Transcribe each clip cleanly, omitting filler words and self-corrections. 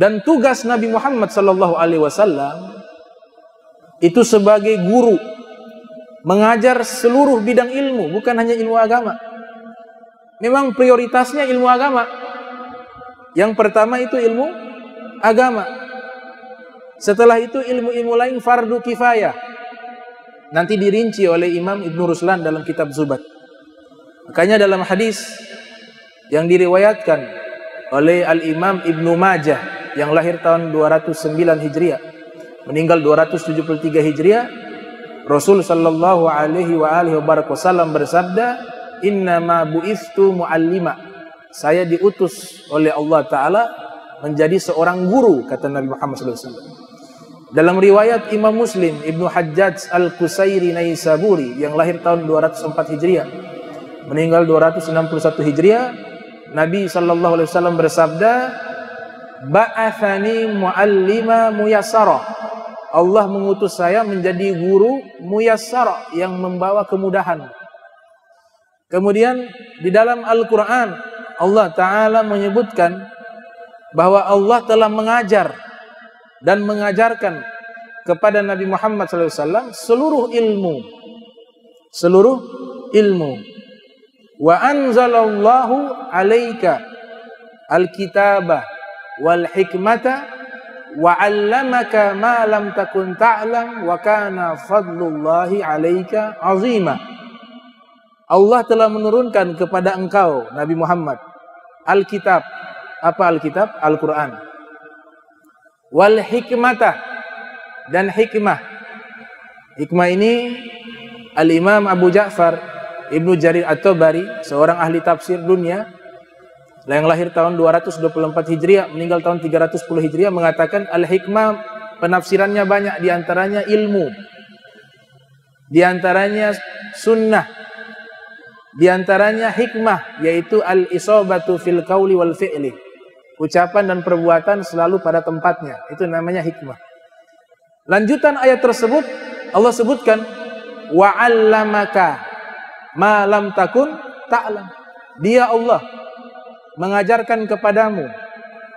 Dan tugas Nabi Muhammad SAW itu sebagai guru, mengajar seluruh bidang ilmu, bukan hanya ilmu agama. Memang prioritasnya ilmu agama. Yang pertama itu ilmu agama. Setelah itu ilmu-ilmu lain fardu kifayah. Nanti dirinci oleh Imam Ibn Ruslan dalam kitab Zubat. Makanya dalam hadis yang diriwayatkan oleh Al-Imam Ibn Majah yang lahir tahun 209 Hijriah, meninggal 273 Hijriah, Rasul sallallahu alaihi wasallam bersabda, "Innama bu'istu muallima." Saya diutus oleh Allah Ta'ala menjadi seorang guru, kata Nabi Muhammad SAW. Dalam riwayat Imam Muslim, Ibnu Hajjaj Al-Qusairi Naisaburi yang lahir tahun 204 Hijriah, meninggal 261 Hijriah, Nabi SAW bersabda, "Ba'athani muallima muyassara." Allah mengutus saya menjadi guru muyassara, yang membawa kemudahan. Kemudian di dalam Al-Quran Allah Ta'ala menyebutkan bahwa Allah telah mengajar dan mengajarkan kepada Nabi Muhammad SAW seluruh ilmu. Wa anzalallahu alaika al-kitabah wal hikmata wa 'allamaka ma lam takun ta'lam wa kana fadlullahi 'alaika 'azima. Allah telah menurunkan kepada engkau Nabi Muhammad Alkitab. Apa Alkitab? Al-Quran. Wal hikmata, dan hikmah. Hikmah ini Al-Imam Abu Ja'far Ibnu Jarir At-Tabari, seorang ahli tafsir dunia yang lahir tahun 224 Hijriah, meninggal tahun 310 Hijriah, mengatakan al-hikmah penafsirannya banyak, diantaranya ilmu, diantaranya sunnah, diantaranya hikmah, yaitu al-isobatu fil qawli wal fi'li, ucapan dan perbuatan selalu pada tempatnya, itu namanya hikmah. Lanjutan ayat tersebut Allah sebutkan wa 'allamaka ma lam takun ta'lam. Dia Allah mengajarkan kepadamu.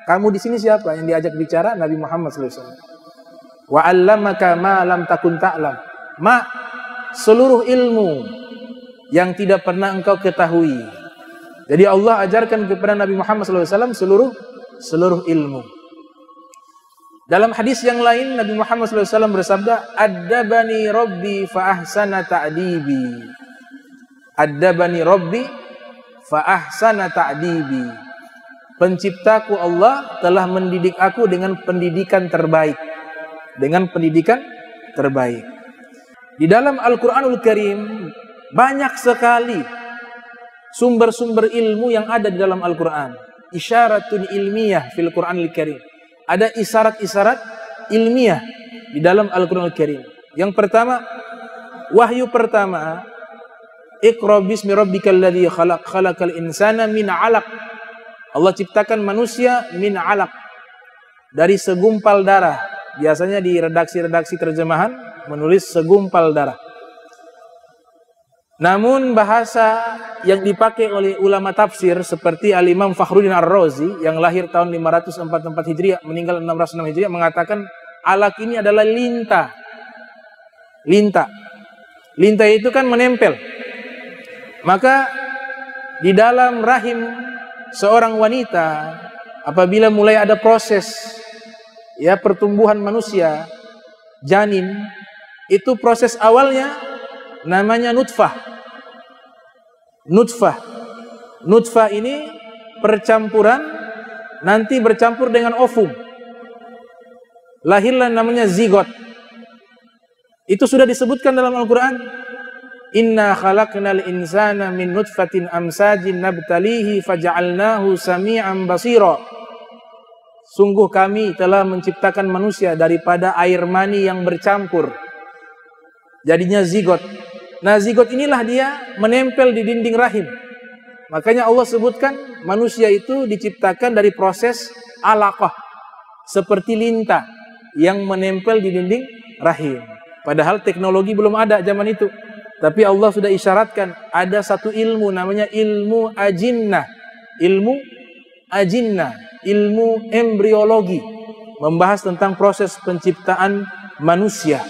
Kamu di sini siapa yang diajak bicara? Nabi Muhammad SAW. Wa 'allamaka ma lam takun ta'lam. Ma, seluruh ilmu yang tidak pernah engkau ketahui. Jadi Allah ajarkan kepada Nabi Muhammad SAW seluruh ilmu. Dalam hadis yang lain Nabi Muhammad SAW bersabda, "Addabani Rabbi fa ahsana ta'dibi." Addabani Rabbi fa ahsana ta'dibi. Penciptaku Allah telah mendidik aku dengan pendidikan terbaik. Dengan pendidikan terbaik. Di dalam Al-Quranul Karim banyak sekali sumber-sumber ilmu yang ada di dalam Al-Quran. Isyaratun ilmiah fil Quranil Karim. Ada isyarat-isyarat ilmiah di dalam Al-Quranul Karim. Yang pertama, wahyu pertama, Iqra bismi rabbikal ladzi khalaq, khalaqal insana min 'alaq. Allah ciptakan manusia min 'alaq, dari segumpal darah. Biasanya di redaksi-redaksi terjemahan menulis segumpal darah. Namun bahasa yang dipakai oleh ulama tafsir seperti Al-Imam Fakhruddin Ar-Razi yang lahir tahun 544 Hijriah, meninggal 606 Hijriah, mengatakan alaq ini adalah linta. Linta. Linta itu kan menempel. Maka di dalam rahim seorang wanita apabila mulai ada proses pertumbuhan manusia, janin, itu proses awalnya namanya nutfah. Nutfah ini percampuran, nanti bercampur dengan ovum. Lahirlah namanya zigot. Itu sudah disebutkan dalam Al-Quran. Inna khalaqnal insana min nutfatin amsajin nabtalihi faja'alnahu sami'an basira. Sungguh kami telah menciptakan manusia daripada air mani yang bercampur. Jadinya zigot. Nah, zigot inilah dia menempel di dinding rahim. Makanya Allah sebutkan manusia itu diciptakan dari proses alaqah, seperti linta yang menempel di dinding rahim. Padahal teknologi belum ada zaman itu. Tapi Allah sudah isyaratkan ada satu ilmu namanya ilmu ajinnah. Ilmu ajinnah, ilmu embriologi, membahas tentang proses penciptaan manusia.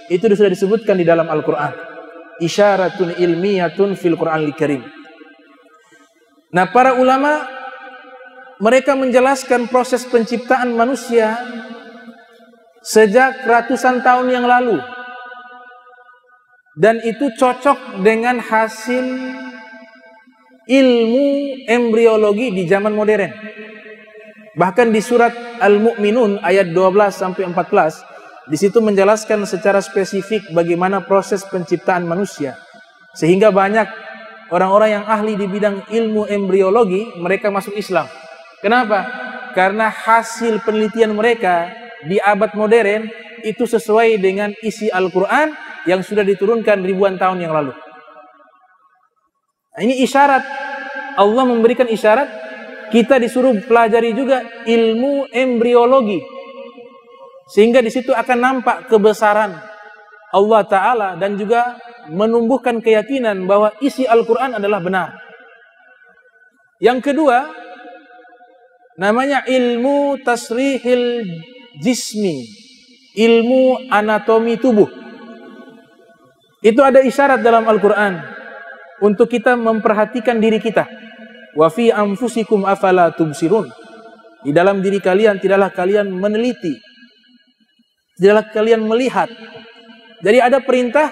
Itu sudah disebutkan di dalam Al-Quran. Isyaratun ilmiyatun fil Quranil Karim. Nah, para ulama mereka menjelaskan proses penciptaan manusia sejak ratusan tahun yang lalu. Dan itu cocok dengan hasil ilmu embriologi di zaman modern. Bahkan di surat Al-Mu'minun ayat 12 sampai 14, di situ menjelaskan secara spesifik bagaimana proses penciptaan manusia. Sehingga banyak orang-orang yang ahli di bidang ilmu embriologi, mereka masuk Islam. Kenapa? Karena hasil penelitian mereka di abad modern itu sesuai dengan isi Al-Quran yang sudah diturunkan ribuan tahun yang lalu. Nah, ini isyarat. Allah memberikan isyarat, kita disuruh pelajari juga ilmu embriologi. Sehingga di situ akan nampak kebesaran Allah Ta'ala dan juga menumbuhkan keyakinan bahwa isi Al-Quran adalah benar. Yang kedua, namanya ilmu tasrihil jismi, ilmu anatomi tubuh. Itu ada isyarat dalam Al-Quran untuk kita memperhatikan diri kita. Wa fi anfusikum afala tubsirun. Di dalam diri kalian tidaklah kalian meneliti, tidaklah kalian melihat. Jadi ada perintah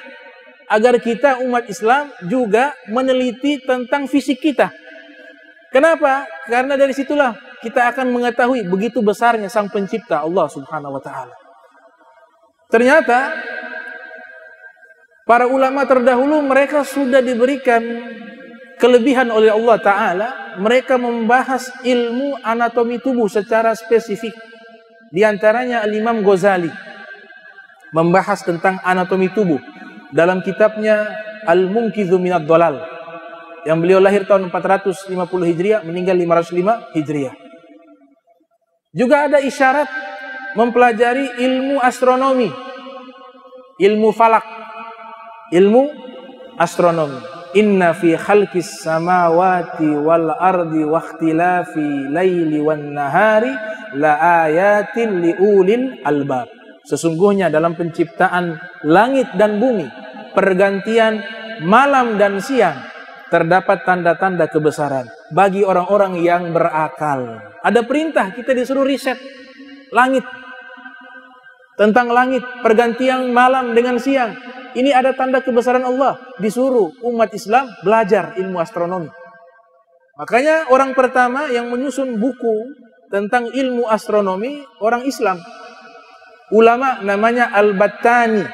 agar kita umat Islam juga meneliti tentang fisik kita. Kenapa? Karena dari situlah kita akan mengetahui begitu besarnya Sang Pencipta Allah Subhanahu wa Ta'ala. Ternyata para ulama terdahulu mereka sudah diberikan kelebihan oleh Allah Ta'ala. Mereka membahas ilmu anatomi tubuh secara spesifik. Di antaranya Al-Imam Ghazali membahas tentang anatomi tubuh dalam kitabnya Al-Munqidhu Minad Dhalal, yang beliau lahir tahun 450 Hijriah, meninggal 505 Hijriah. Juga ada isyarat mempelajari ilmu astronomi, ilmu falak, ilmu astronomi. Inna fi khalqis samawati wal ardi wa ikhtilafi laili wan nahari la ayatin liulil albab. Sesungguhnya dalam penciptaan langit dan bumi, pergantian malam dan siang, terdapat tanda-tanda kebesaran bagi orang-orang yang berakal. Ada perintah, kita disuruh riset langit, tentang langit, pergantian malam dengan siang. Ini ada tanda kebesaran Allah. Disuruh umat Islam belajar ilmu astronomi. Makanya orang pertama yang menyusun buku tentang ilmu astronomi orang Islam, ulama namanya Al-Battani,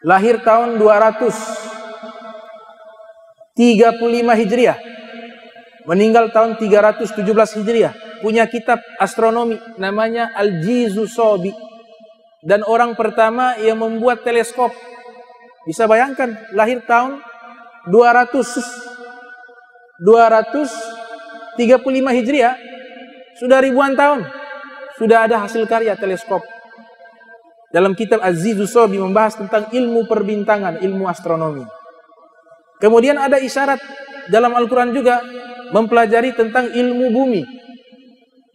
lahir tahun 235 Hijriah, meninggal tahun 317 Hijriah. Punya kitab astronomi namanya Al-Jizusobi, dan orang pertama yang membuat teleskop. Bisa bayangkan, lahir tahun 235 Hijriah, sudah ribuan tahun sudah ada hasil karya teleskop. Dalam kitab Az-Jizusobi membahas tentang ilmu perbintangan, ilmu astronomi. Kemudian ada isyarat dalam Al-Quran juga mempelajari tentang ilmu bumi,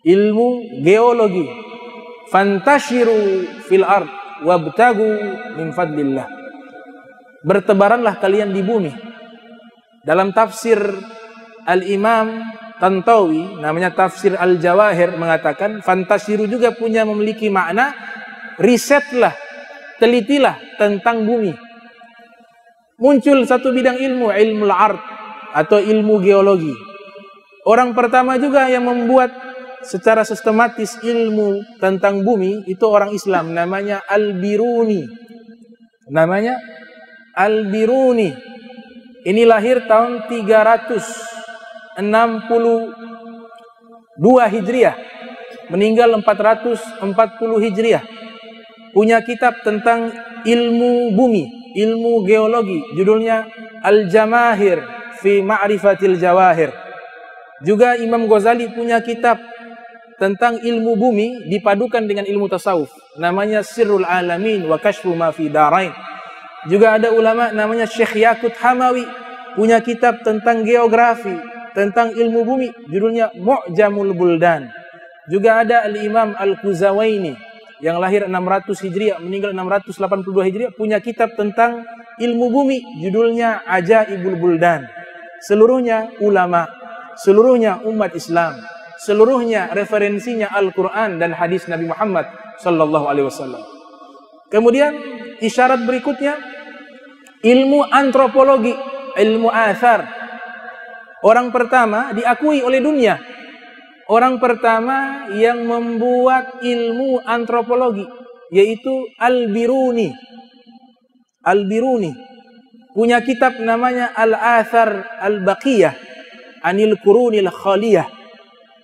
ilmu geologi. Fantashiru fil ard wabtagu min fadlillah. Bertebaranlah kalian di bumi. Dalam tafsir Al-Imam Tantawi, namanya tafsir Al-Jawahir, mengatakan fantashiru juga memiliki makna risetlah, telitilah tentang bumi. Muncul satu bidang ilmu, ilmu al-ard atau ilmu geologi. Orang pertama juga yang membuat secara sistematis ilmu tentang bumi itu orang Islam, namanya Al-Biruni. Namanya Al-Biruni. Ini lahir tahun 362 Hijriah, meninggal 440 Hijriah. Punya kitab tentang ilmu bumi, ilmu geologi, judulnya Al-Jamahir fi Ma'rifatil Jawahir. Juga Imam Ghazali punya kitab tentang ilmu bumi dipadukan dengan ilmu tasawuf, namanya Sirrul Alamin wa Kashfu Ma fi Darain. Juga ada ulama namanya Syekh Yaqut Hamawi, punya kitab tentang geografi, tentang ilmu bumi, judulnya Mu'jamul Buldan. Juga ada Al-Imam Al-Quzawaini yang lahir 600 Hijriah, meninggal 682 Hijriah, punya kitab tentang ilmu bumi, judulnya Ajaibul Buldan. Seluruhnya ulama, seluruhnya umat Islam, seluruhnya referensinya Al-Quran dan hadis Nabi Muhammad sallallahu alaihi wasallam. Kemudian isyarat berikutnya, ilmu antropologi, ilmu athar. Orang pertama diakui oleh dunia, orang pertama yang membuat ilmu antropologi, yaitu Al-Biruni. Al-Biruni punya kitab namanya Al-Athar Al-Baqiyah Anil Qurunil Khaliyah.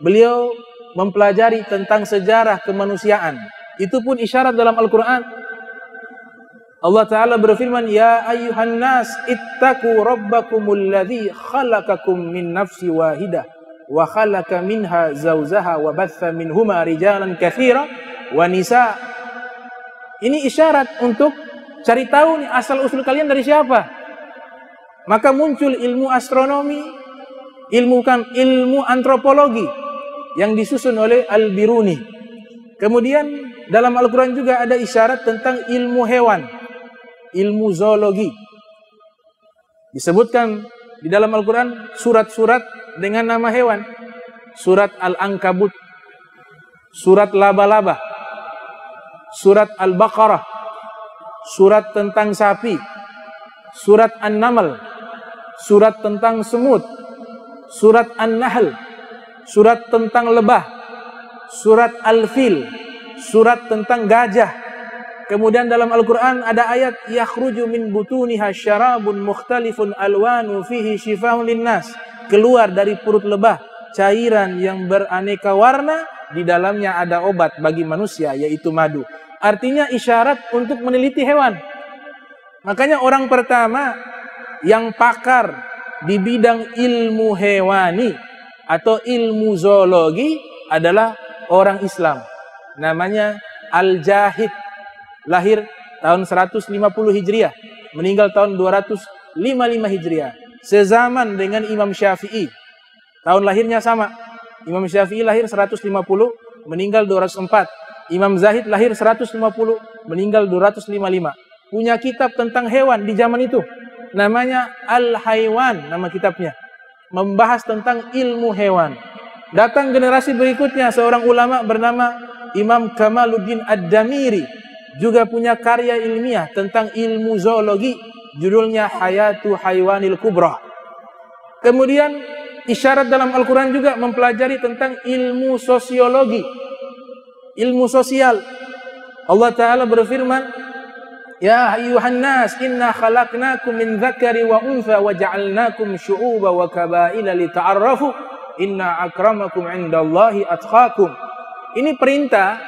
Beliau mempelajari tentang sejarah kemanusiaan. Itu pun isyarat dalam Al-Quran. Allah Ta'ala berfirman, Ya ayyuhan nas ittaku rabbakumul ladzi khalaqakum min nafsi wahidah wa khalaqa minha zawzaha wa batha minhuma rijalan katsira wa nisa. Ini isyarat untuk cari tahu nih asal usul kalian dari siapa. Maka muncul ilmu astronomi, ilmu antropologi yang disusun oleh Al-Biruni. Kemudian dalam Al-Quran juga ada isyarat tentang ilmu hewan, ilmu zoologi. Disebutkan di dalam Al-Quran surat-surat dengan nama hewan. Surat Al-Ankabut, surat laba-laba, surat Al-Baqarah, surat tentang sapi, surat An-Naml, surat tentang semut, surat An-Nahl, surat tentang lebah, surat Al-Fil, surat tentang gajah. Kemudian dalam Al-Quran ada ayat yakhruju min butuniha syarabun mukhtalifun alwanu fihi shifaa'un linnas. Keluar dari perut lebah cairan yang beraneka warna, di dalamnya ada obat bagi manusia, yaitu madu. Artinya isyarat untuk meneliti hewan. Makanya orang pertama yang pakar di bidang ilmu hewani atau ilmu zoologi adalah orang Islam. Namanya Al-Jahid. Lahir tahun 150 Hijriah, meninggal tahun 255 Hijriah. Sezaman dengan Imam Syafi'i. Tahun lahirnya sama. Imam Syafi'i lahir 150, meninggal 204. Imam Zahid lahir 150, meninggal 255. Punya kitab tentang hewan di zaman itu. Namanya Al-Haywan, nama kitabnya. Membahas tentang ilmu hewan. Datang generasi berikutnya, seorang ulama bernama Imam Kamaluddin Ad-Damiri. Juga punya karya ilmiah tentang ilmu zoologi, judulnya Hayatu Haywanil Kubra. Kemudian isyarat dalam Al-Quran juga mempelajari tentang ilmu sosiologi, ilmu sosial. Allah Ta'ala berfirman, Ya ayyuhan nas inna khalaqnakum min dzakari wa untha wa ja'alnakum syu'uba wa kabaila lita'arrafu inna akramakum indallahi atqakum. Ini perintah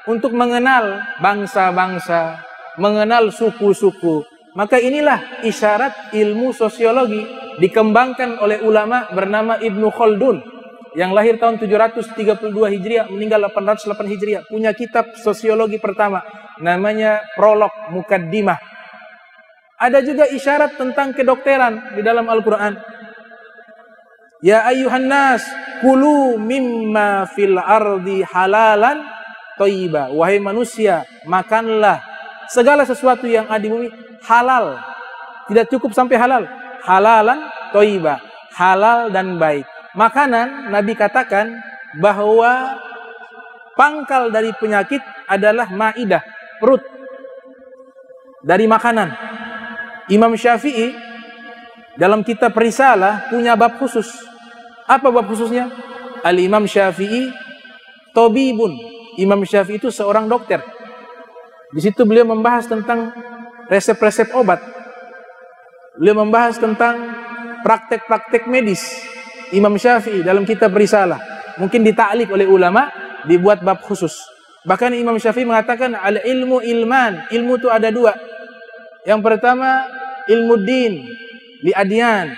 untuk mengenal bangsa-bangsa, mengenal suku-suku. Maka inilah isyarat ilmu sosiologi dikembangkan oleh ulama bernama Ibnu Khaldun yang lahir tahun 732 Hijriah, meninggal 808 Hijriah. Punya kitab sosiologi pertama, namanya Prolog Mukaddimah. Ada juga isyarat tentang kedokteran di dalam Al-Quran. Ya ayyuhan nas, kulu mimma fil ardi halalan thayyiba. Wahai manusia, makanlah segala sesuatu yang ada di bumi halal. Tidak cukup sampai halal. Halalan thayyiba, halal dan baik. Makanan, Nabi katakan bahwa pangkal dari penyakit adalah maidah, perut. Dari makanan. Imam Syafi'i dalam kitab Risalah punya bab khusus. Apa bab khususnya? Al-Imam Syafi'i tabibun. Imam Syafi'i itu seorang dokter. Di situ beliau membahas tentang resep-resep obat. Beliau membahas tentang praktek-praktek medis. Imam Syafi'i dalam kitab Risalah. Mungkin dita'liq oleh ulama, dibuat bab khusus. Bahkan Imam Syafi'i mengatakan al-ilmu ilman. Ilmu itu ada dua. Yang pertama ilmu din li adyan.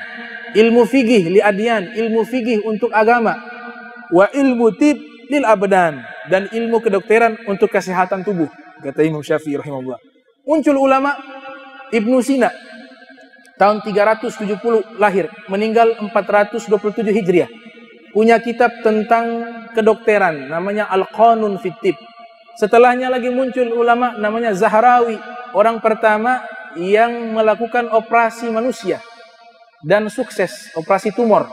Ilmu fikih li adyan. Ilmu fikih untuk agama. Wa ilmu tib lil abdan. Dan ilmu kedokteran untuk kesehatan tubuh, kata Imam Syafi'i rahimahullah. Muncul ulama Ibnu Sina tahun 370 lahir, meninggal 427 Hijriah. Punya kitab tentang kedokteran namanya Al-Qanun fit Tibb. Setelahnya lagi muncul ulama namanya Zahrawi, orang pertama yang melakukan operasi manusia dan sukses, operasi tumor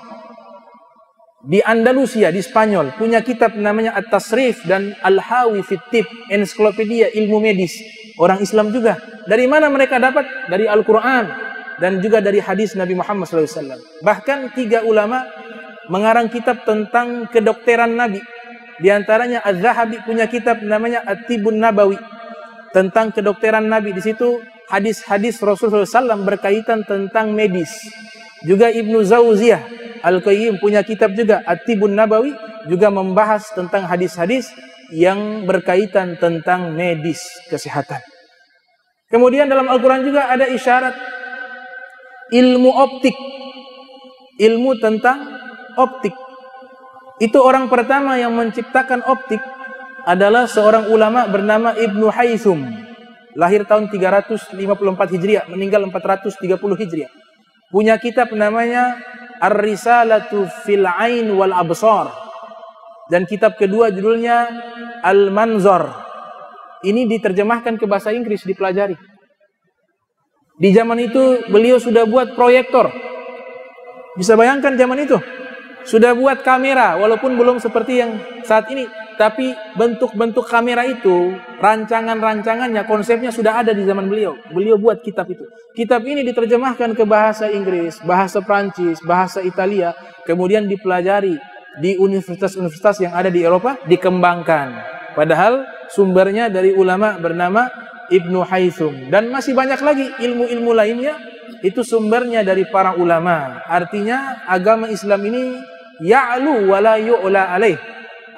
di Andalusia, di Spanyol. Punya kitab namanya At-Tasrif dan Al-Hawi fit Tibb, ensiklopedia ilmu medis. Orang Islam juga. Dari mana mereka dapat? Dari Al-Quran dan juga dari hadis Nabi Muhammad SAW. Bahkan 3 ulama mengarang kitab tentang kedokteran Nabi. Di antaranya Az-Zahabi punya kitab namanya At-Tibbun Nabawi tentang kedokteran Nabi. Di situ hadis-hadis Rasulullah SAW berkaitan tentang medis. Juga Ibnu Zawziyah Al-Qayyim punya kitab juga At-Tibbun Nabawi, juga membahas tentang hadis-hadis yang berkaitan tentang medis, kesehatan. Kemudian dalam Al-Quran juga ada isyarat ilmu optik, ilmu tentang optik. Itu orang pertama yang menciptakan optik adalah seorang ulama bernama Ibnu Haythum, lahir tahun 354 Hijriah, meninggal 430 Hijriah. Punya kitab namanya Ar-Risalatu fil Ain wal Absar, dan kitab kedua judulnya Al-Manzar. Ini diterjemahkan ke bahasa Inggris, dipelajari. Di zaman itu beliau sudah buat proyektor. Bisa bayangkan zaman itu sudah buat kamera, walaupun belum seperti yang saat ini, tapi bentuk-bentuk kamera itu, rancangan-rancangannya, konsepnya sudah ada di zaman beliau. Beliau buat kitab itu. Kitab ini diterjemahkan ke bahasa Inggris, bahasa Prancis, bahasa Italia, kemudian dipelajari di universitas-universitas yang ada di Eropa, dikembangkan. Padahal sumbernya dari ulama bernama Ibnu Haythum. Dan masih banyak lagi ilmu-ilmu lainnya, itu sumbernya dari para ulama. Artinya agama Islam ini ya'lu wa la yu'la alaih.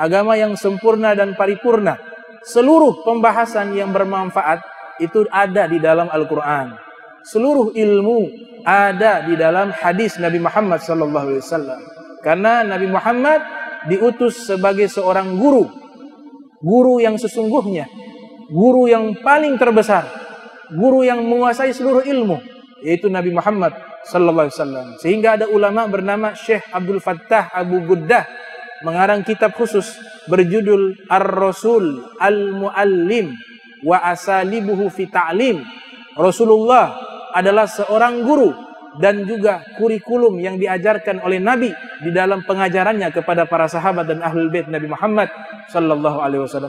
Agama yang sempurna dan paripurna. Seluruh pembahasan yang bermanfaat itu ada di dalam Al-Quran. Seluruh ilmu ada di dalam hadis Nabi Muhammad SAW. Karena Nabi Muhammad diutus sebagai seorang guru. Guru yang sesungguhnya. Guru yang paling terbesar. Guru yang menguasai seluruh ilmu. Yaitu Nabi Muhammad SAW. Sehingga ada ulama bernama Syekh Abdul Fattah Abu Guddah mengarang kitab khusus berjudul Ar-Rasul Al-Muallim wa Asalibuhu fi Ta'lim. Rasulullah adalah seorang guru dan juga kurikulum yang diajarkan oleh Nabi di dalam pengajarannya kepada para sahabat dan ahlul bait Nabi Muhammad sallallahu alaihi wasallam.